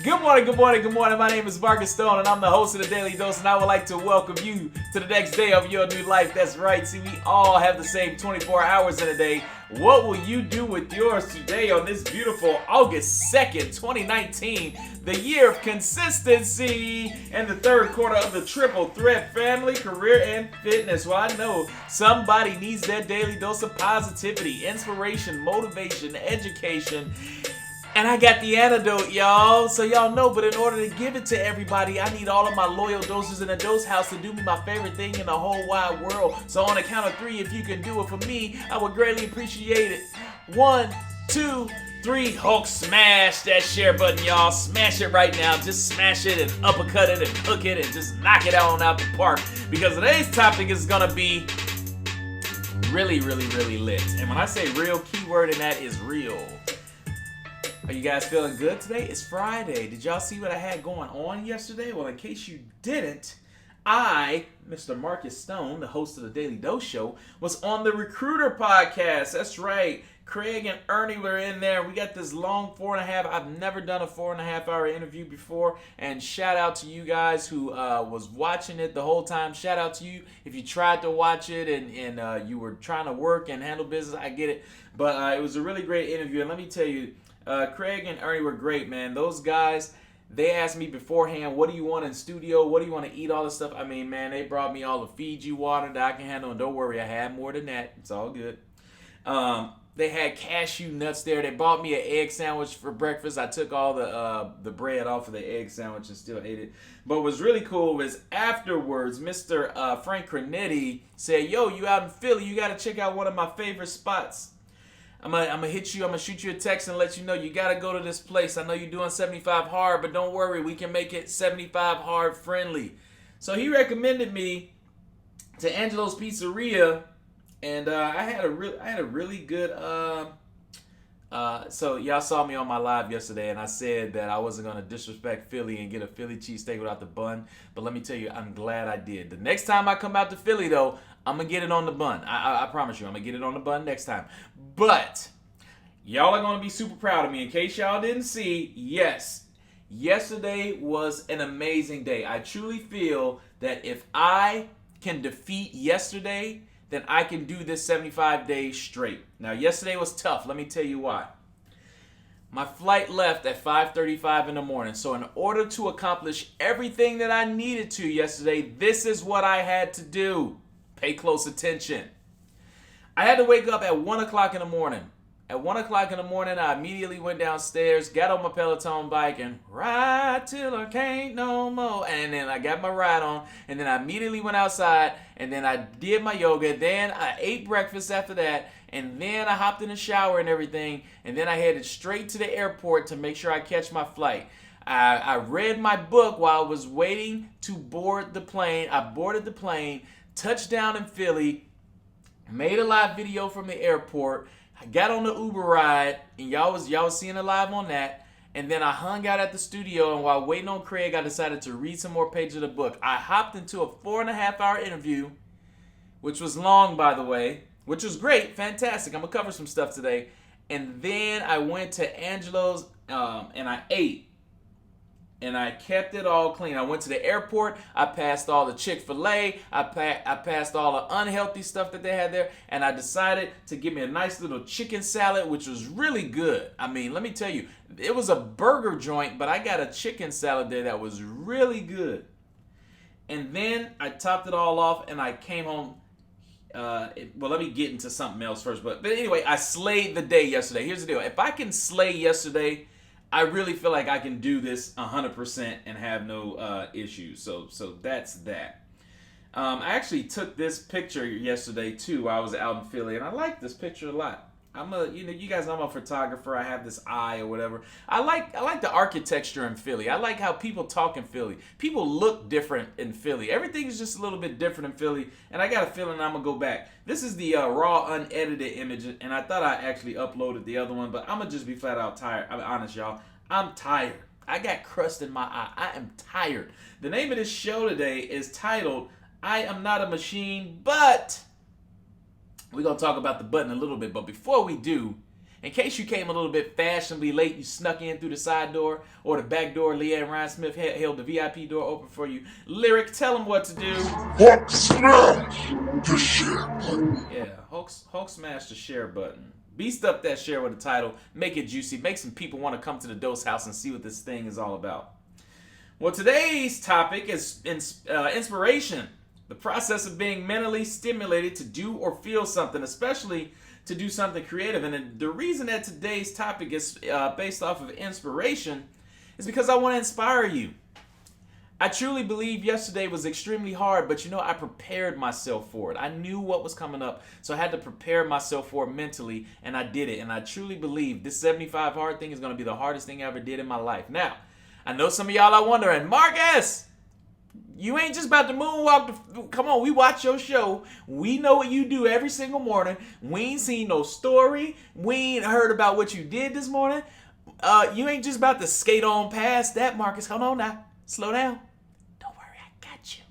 Good morning, good morning, good morning. My name is Markiss Stone, and I'm the host of the Daily Dose, and I would like to welcome you to the next day of your new life. That's right. See, we all have the same 24 hours in a day. What will you do with yours today on this beautiful August 2nd, 2019, the year of consistency and the third quarter of the triple threat: family, career, and fitness? Well, I know somebody needs that daily dose of positivity, inspiration, motivation, education. And I got the antidote, y'all. So y'all know, but in order to give it to everybody, I need all of my loyal doses in the dose house to do me my favorite thing in the whole wide world. So on the count of three, if you can do it for me, I would greatly appreciate it. 1, 2, 3. Hulk smash that share button, y'all. Smash it right now. Just smash it and uppercut it and hook it and just knock it on out the park. Because today's topic is going to be really, really, really lit. And when I say real, keyword in that is real. Are you guys feeling good today? It's Friday. Did y'all see what I had going on yesterday? Well, in case you didn't, I, Mr. Markiss Stone, the host of the Daily Dose Show, was on the Recruiter podcast. That's right. Craig and Ernie were in there. We got this long 4.5. I've never done a 4.5-hour interview before. And shout out to you guys who was watching it the whole time. Shout out to you if you tried to watch it and you were trying to work and handle business. I get it. But it was a really great interview. And let me tell you, Craig and Ernie were great, man. Those guys, they asked me beforehand, what do you want in studio? What do you want to eat? All this stuff. I mean, man, they brought me all the Fiji water that I can handle. And don't worry, I had more than that. It's all good. They had cashew nuts there. They bought me an egg sandwich for breakfast. I took all the bread off of the egg sandwich and still ate it. But what was really cool was afterwards, Mr. Frank Cornetti said, yo, you out in Philly, you got to check out one of my favorite spots. I'm gonna hit you. I'm gonna shoot you a text and let you know you gotta go to this place. I know you're doing 75 hard, but don't worry, we can make it 75 hard friendly. So he recommended me to Angelo's Pizzeria, and I had a really good. So y'all saw me on my live yesterday, and I said that I wasn't gonna disrespect Philly and get a Philly cheesesteak without the bun. But let me tell you, I'm glad I did. The next time I come out to Philly, though, I'm going to get it on the bun. I promise you, I'm going to get it on the bun next time. But y'all are going to be super proud of me. In case y'all didn't see, yes, yesterday was an amazing day. I truly feel that if I can defeat yesterday, then I can do this 75 days straight. Now, yesterday was tough. Let me tell you why. My flight left at 5:35 in the morning. So in order to accomplish everything that I needed to yesterday, this is what I had to do. Pay close attention. I had to wake up at 1 o'clock in the morning. At 1 o'clock in the morning, I immediately went downstairs, got on my Peloton bike, and ride till I can't no more. And then I got my ride on, and then I immediately went outside, and then I did my yoga. Then I ate breakfast after that, and then I hopped in the shower and everything, and then I headed straight to the airport to make sure I catch my flight. I read my book while I was waiting to board the plane. I boarded the plane, touched down in Philly, made a live video from the airport. I got on the Uber ride, and y'all was seeing it live on that. And then I hung out at the studio, and while waiting on Craig, I decided to read some more pages of the book. I hopped into a 4.5-hour interview, which was long, by the way, which was great, fantastic. I'm going to cover some stuff today. And then I went to Angelo's, and I ate. And I kept it all clean. I went to the airport. I passed all the Chick-fil-A. I passed all the unhealthy stuff that they had there. And I decided to give me a nice little chicken salad, which was really good. I mean, let me tell you, it was a burger joint, but I got a chicken salad there that was really good. And then I topped it all off, and I came home. Well, let me get into something else first. But anyway, I slayed the day yesterday. Here's the deal. If I can slay yesterday, I really feel like I can do this 100% and have no issues. So that's that. I actually took this picture yesterday too while I was out in Philly, and I like this picture a lot. You guys know I'm a photographer. I have this eye or whatever. I like the architecture in Philly. I like how people talk in Philly. People look different in Philly. Everything's just a little bit different in Philly, and I got a feeling I'm gonna go back. This is the raw, unedited image, and I thought I actually uploaded the other one, but I'm gonna just be flat out tired. I'm honest, y'all. I'm tired. I got crust in my eye. I am tired. The name of this show today is titled "I Am Not a Machine," but we're going to talk about the button a little bit. But before we do, In case you came a little bit fashionably late, you snuck in through the side door or the back door, Leanne Ryan Smith held the VIP door open for you. Lyric, tell them what to do. Hulk smash the share button. Yeah, Hulk smash the share button. Beast up that share with a title. Make it juicy. Make some people want to come to the Dose House and see what this thing is all about. Well, today's topic is inspiration. The process of being mentally stimulated to do or feel something, especially to do something creative. And the reason that today's topic is based off of inspiration is because I want to inspire you. I truly believe yesterday was extremely hard, but I prepared myself for it. I knew what was coming up, so I had to prepare myself for it mentally, and I did it. And I truly believe this 75 hard thing is going to be the hardest thing I ever did in my life. Now, I know some of y'all are wondering, Markiss, you ain't just about to moonwalk. Come on, we watch your show. We know what you do every single morning. We ain't seen no story. We ain't heard about what you did this morning. You ain't just about to skate on past that, Markiss. Hold on now. Slow down. Don't worry, I got you.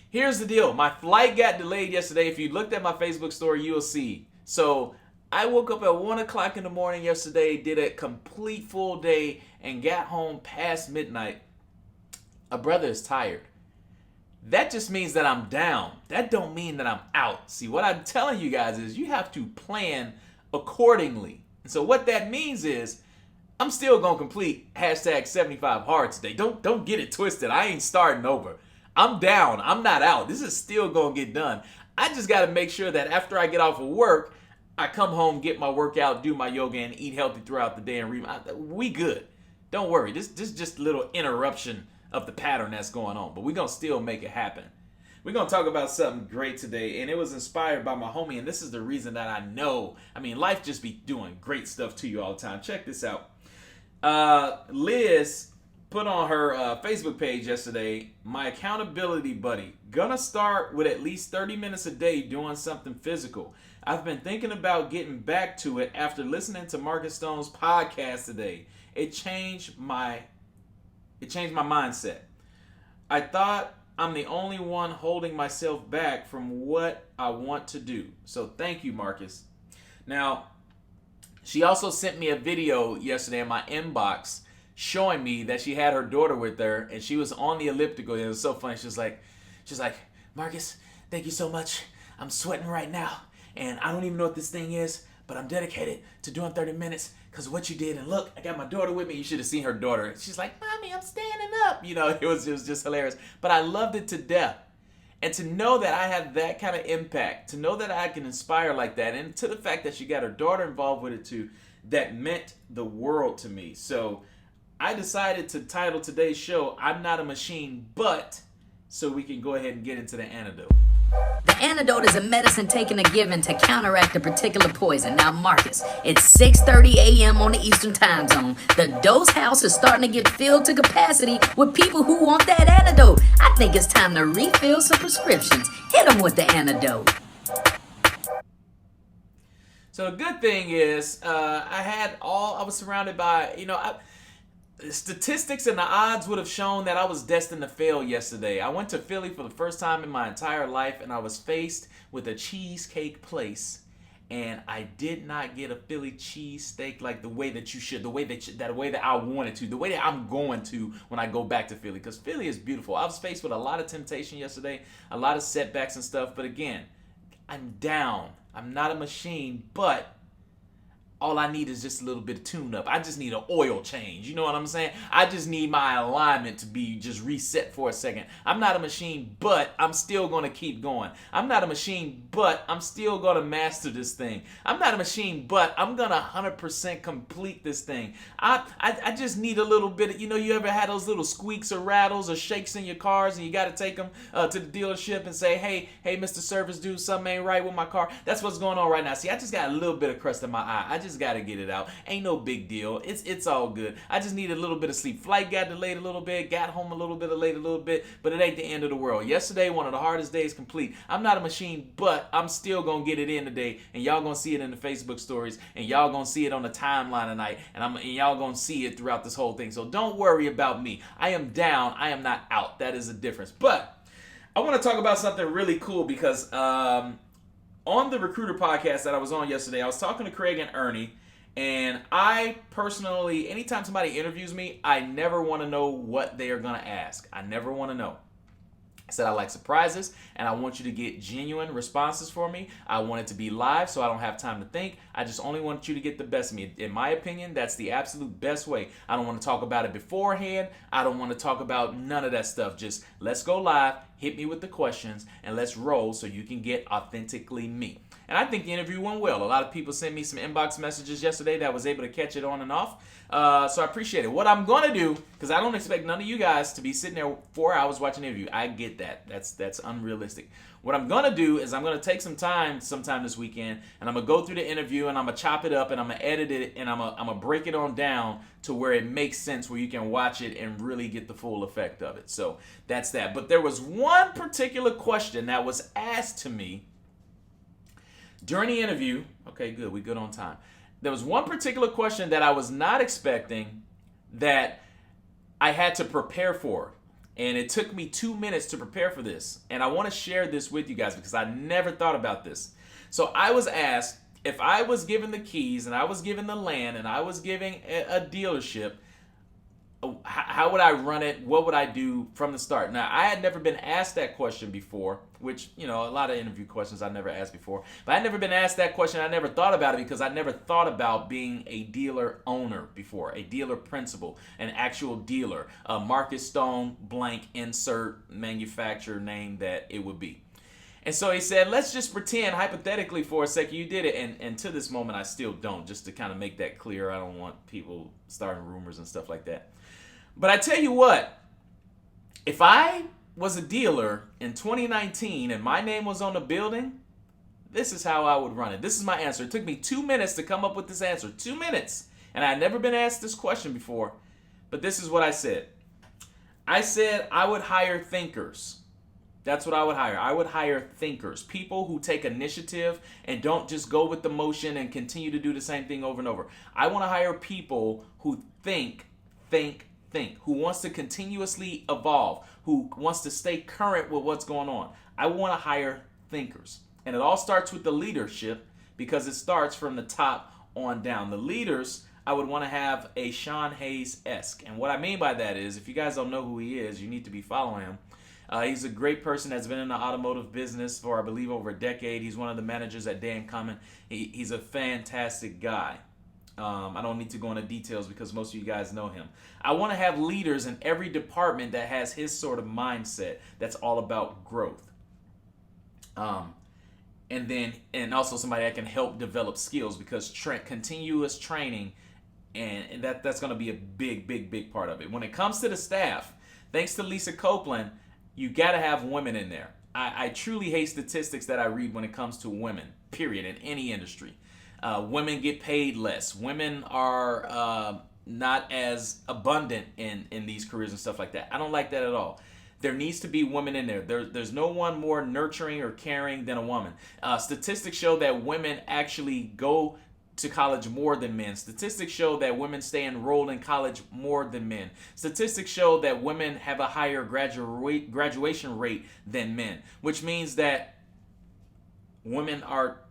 Here's the deal. My flight got delayed yesterday. If you looked at my Facebook story, you'll see. So I woke up at 1 o'clock in the morning yesterday, did a complete full day, and got home past midnight. A brother is tired. That just means that I'm down. That don't mean that I'm out. See, what I'm telling you guys is you have to plan accordingly. And so what that means is I'm still going to complete hashtag 75 hard today. Don't get it twisted. I ain't starting over. I'm down. I'm not out. This is still going to get done. I just got to make sure that after I get off of work, I come home, get my workout, do my yoga, and eat healthy throughout the day. And we good. Don't worry. This just a little interruption of the pattern that's going on. But we're going to still make it happen. We're going to talk about something great today. And it was inspired by my homie. And this is the reason that I know. Life just be doing great stuff to you all the time. Check this out. Liz put on her Facebook page yesterday, my accountability buddy. Gonna start with at least 30 minutes a day doing something physical. I've been thinking about getting back to it after listening to Markiss Stone's podcast today. It changed my mindset. I thought I'm the only one holding myself back from what I want to do. So thank you, Markiss. Now, she also sent me a video yesterday in my inbox showing me that she had her daughter with her and she was on the elliptical. And it was so funny. She's like, Markiss, thank you so much. I'm sweating right now. And I don't even know what this thing is, but I'm dedicated to doing 30 minutes because of what you did. And look, I got my daughter with me. You should have seen her daughter. She's like, Mommy, I'm standing up. It was just hilarious. But I loved it to death. And to know that I have that kind of impact, to know that I can inspire like that, and to the fact that she got her daughter involved with it too, that meant the world to me. So I decided to title today's show, I'm Not a Machine, But, so we can go ahead and get into the antidote. The antidote is a medicine taken or given to counteract a particular poison. Now, Markiss, it's 6:30 a.m. on the Eastern Time Zone. The Dose House is starting to get filled to capacity with people who want that antidote. I think it's time to refill some prescriptions. Hit them with the antidote. So the good thing is, I was surrounded by, statistics and the odds would have shown that I was destined to fail yesterday. I went to Philly for the first time in my entire life, and I was faced with a cheesecake place, and I did not get a Philly cheesesteak like the way that you should, the way that I wanted to, the way that I'm going to when I go back to Philly, because Philly is beautiful. I was faced with a lot of temptation yesterday, a lot of setbacks and stuff, but again, I'm down. I'm not a machine, but all I need is just a little bit of tune-up. I just need an oil change. You know what I'm saying? I just need my alignment to be just reset for a second. I'm not a machine, but I'm still going to keep going. I'm not a machine, but I'm still going to master this thing. I'm not a machine, but I'm going to 100% complete this thing. I just need a little bit of, you ever had those little squeaks or rattles or shakes in your cars and you got to take them to the dealership and say, hey, Mr. Service Dude, something ain't right with my car. That's what's going on right now. See, I just got a little bit of crust in my eye. I just got to get it out. Ain't no big deal. It's all good. I just need a little bit of sleep. Flight got delayed a little bit, got home a little bit late a little bit, but it ain't the end of the world. Yesterday, one of the hardest days complete. I'm not a machine, but I'm still going to get it in today, and y'all going to see it in the Facebook stories, and y'all going to see it on the timeline tonight, and y'all going to see it throughout this whole thing. So don't worry about me. I am down. I am not out. That is a difference. But I want to talk about something really cool because on the Recruiter podcast that I was on yesterday, I was talking to Craig and Ernie, and I personally, anytime somebody interviews me, I never want to know what they are going to ask. I never want to know. I said I like surprises, and I want you to get genuine responses for me. I want it to be live so I don't have time to think. I just only want you to get the best of me. In my opinion, that's the absolute best way. I don't want to talk about it beforehand. I don't want to talk about none of that stuff. Just let's go live, hit me with the questions, and let's roll so you can get authentically me. And I think the interview went well. A lot of people sent me some inbox messages yesterday that I was able to catch it on and off. So I appreciate it. What I'm going to do, because I don't expect none of you guys to be sitting there 4 hours watching an interview. I get that. That's unrealistic. What I'm going to do is I'm going to take some time sometime this weekend, and I'm going to go through the interview, and I'm going to chop it up, and I'm going to edit it, and I'm going to break it on down to where it makes sense, where you can watch it and really get the full effect of it. So that's that. But there was one particular question that was asked to me during the interview. Okay, good. We good on time. There was one particular question that I was not expecting that I had to prepare for. And it took me 2 minutes to prepare for this. And I want to share this with you guys because I never thought about this. So I was asked, if I was given the keys and I was given the land and I was giving a dealership, how would I run it? What would I do from the start? Now, I had never been asked that question before, which, you know, a lot of interview questions I never asked before. But I'd never been asked that question. I never thought about it because I never thought about being a dealer owner before, a dealer principal, an actual dealer. Markiss Stone, blank, insert manufacturer name that it would be. And so he said, let's just pretend hypothetically for a second you did it. And to this moment, I still don't, just to kind of make that clear. I don't want people starting rumors and stuff like that. But I tell you what, if I was a dealer in 2019 and my name was on the building, this is how I would run it. This is my answer. It took me 2 minutes to come up with this answer. 2 minutes. And I had never been asked this question before. But this is what I said. I said I would hire thinkers. That's what I would hire. I would hire thinkers, people who take initiative and don't just go with the motion and continue to do the same thing over and over. I want to hire people who think, who wants to continuously evolve, who wants to stay current with what's going on. I want to hire thinkers. And it all starts with the leadership because it starts from the top on down. The leaders, I would want to have a Sean Hayes-esque. And what I mean by that is, if you guys don't know who he is, you need to be following him. He's a great person that's been in the automotive business for, I believe, over a decade. He's one of the managers at Dan Cummins. He's a fantastic guy. I don't need to go into details because most of you guys know him. I want to have leaders in every department that has his sort of mindset that's all about growth. And also somebody that can help develop skills because continuous training, and that's going to be a big part of it. When it comes to the staff, thanks to Lisa Copeland, you got to have women in there. I truly hate statistics that I read when it comes to women, period, in any industry. Women get paid less. Women are not as abundant in these careers and stuff like that. I don't like that at all. There needs to be women in there. There's no one more nurturing or caring than a woman. Statistics show that women actually go to college more than men. Statistics show that women stay enrolled in college more than men. Statistics show that women have a higher graduation rate than men, which means that women are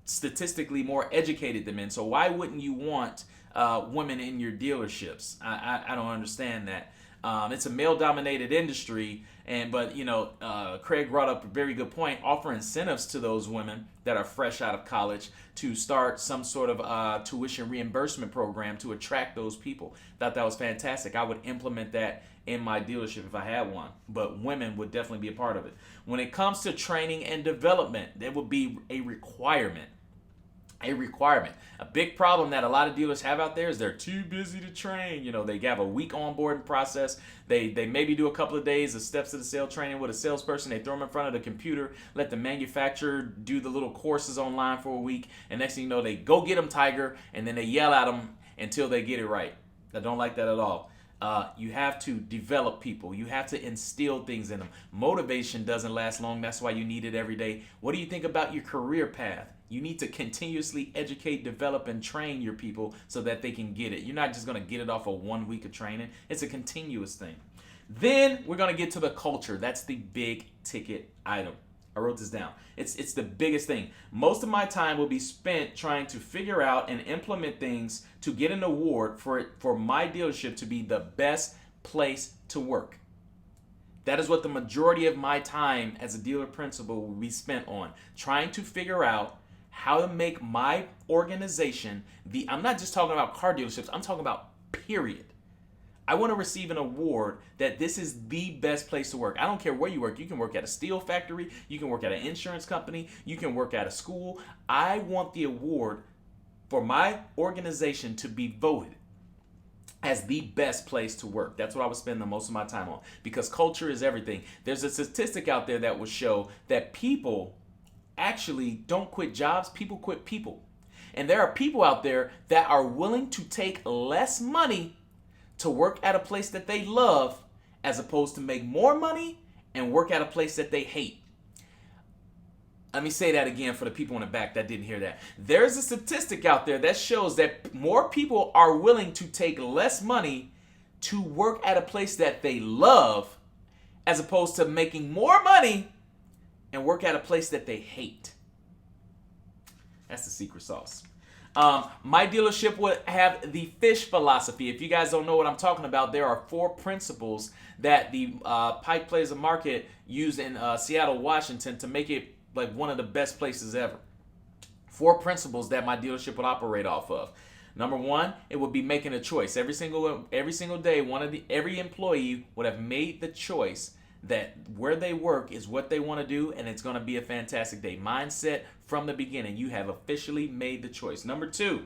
statistically more educated than men. So why wouldn't you want women in your dealerships? I don't understand that. It's a male-dominated industry, but Craig brought up a very good point. Offer incentives to those women that are fresh out of college to start some sort of tuition reimbursement program to attract those people. Thought that was fantastic. I would implement that in my dealership if I had one, but women would definitely be a part of it. When it comes to training and development, there would be a requirement. A big problem that a lot of dealers have out there is they're too busy to train. They have a week onboarding process. They maybe do a couple of days of steps to the sale training with a salesperson. They throw them in front of the computer, let the manufacturer do the little courses online for a week, and next thing you know, they go get them Tiger, and then they yell at them until they get it right. I don't like that at all. You have to develop people. You have to instill things in them. Motivation doesn't last long. That's why you need it every day. What do you think about your career path? You need to continuously educate, develop, and train your people so that they can get it. You're not just going to get it off of 1 week of training. It's a continuous thing. Then we're going to get to the culture. That's the big ticket item. I wrote this down. It's the biggest thing. Most of my time will be spent trying to figure out and implement things to get an award for my dealership to be the best place to work. That is what the majority of my time as a dealer principal will be spent on, trying to figure out how to make my organization I'm not just talking about car dealerships, I'm talking about period. I want to receive an award that this is the best place to work. I don't care where you work. You can work at a steel factory. You can work at an insurance company. You can work at a school. I want the award for my organization to be voted as the best place to work. That's what I would spend the most of my time on, because culture is everything. There's a statistic out there that will show that people actually don't quit jobs. People quit people. And there are people out there that are willing to take less money to work at a place that they love, as opposed to make more money and work at a place that they hate. Let me say that again for the people in the back that didn't hear that. There's a statistic out there that shows that more people are willing to take less money to work at a place that they love, as opposed to making more money and work at a place that they hate. That's the secret sauce. My dealership would have the fish philosophy. If you guys don't know what I'm talking about, there are 4 principles that the Pike Plaza Market used in Seattle, Washington to make it like one of the best places ever. 4 principles that my dealership would operate off of. Number 1, it would be making a choice. Every single day, every employee would have made the choice that where they work is what they want to do, and it's going to be a fantastic day. Mindset from the beginning. You have officially made the choice. Number 2,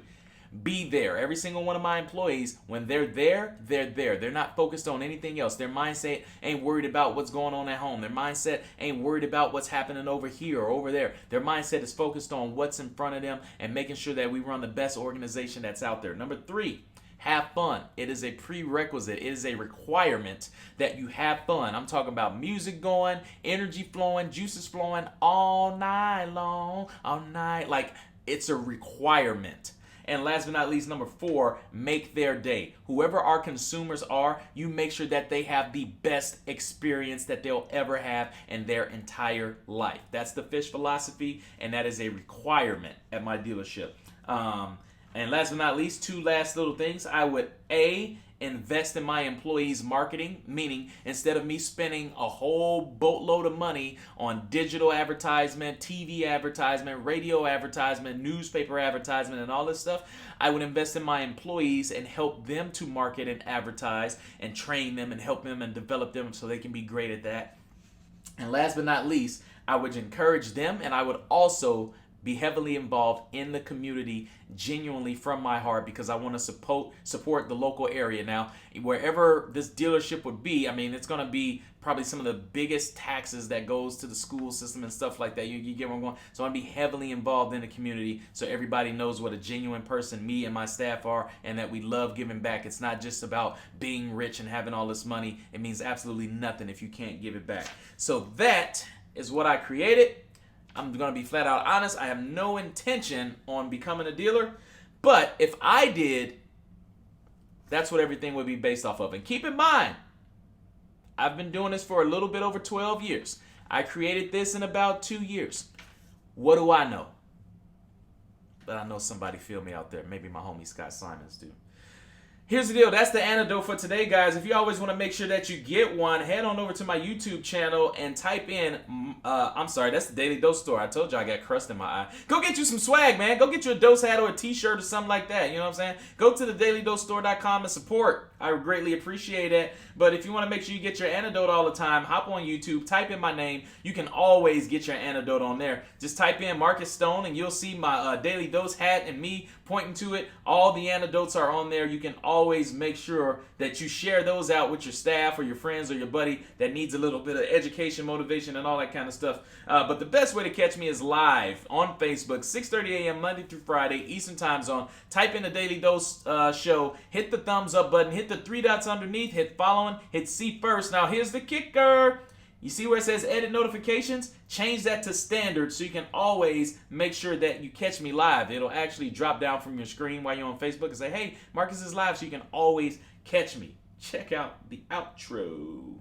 be there. Every single one of my employees, when they're there, they're there. They're not focused on anything else. Their mindset ain't worried about what's going on at home. Their mindset ain't worried about what's happening over here or over there. Their mindset is focused on what's in front of them and making sure that we run the best organization that's out there. Number 3, have fun. It is a prerequisite. It is a requirement that you have fun. I'm talking about music going, energy flowing, juices flowing all night long, all night. Like, it's a requirement. And last but not least, number 4, make their day. Whoever our consumers are, you make sure that they have the best experience that they'll ever have in their entire life. That's the fish philosophy, and that is a requirement at my dealership. And last but not least, 2 last little things. I would invest in my employees' marketing, meaning instead of me spending a whole boatload of money on digital advertisement, TV advertisement, radio advertisement, newspaper advertisement, and all this stuff, I would invest in my employees and help them to market and advertise and train them and help them and develop them so they can be great at that. And last but not least, I would encourage them, and I would also be heavily involved in the community genuinely from my heart, because I want to support the local area. Now, wherever this dealership would be, I mean, it's going to be probably some of the biggest taxes that goes to the school system and stuff like that. You get where I'm going? So I'm going to be heavily involved in the community so everybody knows what a genuine person me and my staff are, and that we love giving back. It's not just about being rich and having all this money. It means absolutely nothing if you can't give it back. So that is what I created. I'm going to be flat out honest. I have no intention on becoming a dealer. But if I did, that's what everything would be based off of. And keep in mind, I've been doing this for a little bit over 12 years. I created this in about 2 years. What do I know? But I know somebody feel me out there. Maybe my homie Scott Simons do. Here's the deal. That's the antidote for today, guys. If you always want to make sure that you get one, head on over to my YouTube channel and type in, that's the Daily Dose store. I told you I got crust in my eye. Go get you some swag, man. Go get you a Dose hat or a t-shirt or something like that. You know what I'm saying? Go to thedailydosestore.com and support. I would greatly appreciate it. But if you want to make sure you get your antidote all the time, hop on YouTube, type in my name. You can always get your antidote on there. Just type in Markiss Stone and you'll see my Daily Dose hat and me pointing to it. All the antidotes are on there. You can always make sure that you share those out with your staff or your friends or your buddy that needs a little bit of education, motivation, and all that kind of stuff. But the best way to catch me is live on Facebook, 6:30 a.m. Monday through Friday, Eastern Time Zone. Type in the Daily Dose show. Hit the thumbs up button. Hit the 3 dots underneath. Hit following. Hit see first. Now here's the kicker. You see where it says edit notifications? Change that to standard so you can always make sure that you catch me live. It'll actually drop down from your screen while you're on Facebook and say, hey, Markiss is live, so you can always catch me. Check out the outro.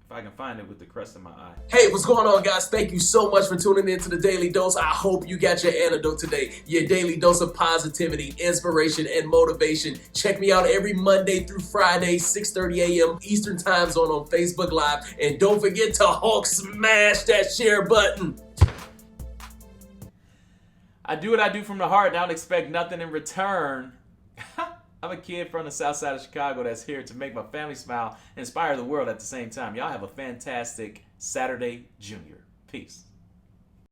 If I can find it with the crust in my eye. Hey, what's going on, guys? Thank you so much for tuning in to the Daily Dose. I hope you got your antidote today, your daily dose of positivity, inspiration, and motivation. Check me out every Monday through Friday, 6:30 a.m. Eastern Time Zone on Facebook Live. And don't forget to Hulk smash that share button. I do what I do from the heart and I don't expect nothing in return. I'm a kid from the south side of Chicago that's here to make my family smile and inspire the world at the same time. Y'all have a fantastic Saturday, Junior. Peace.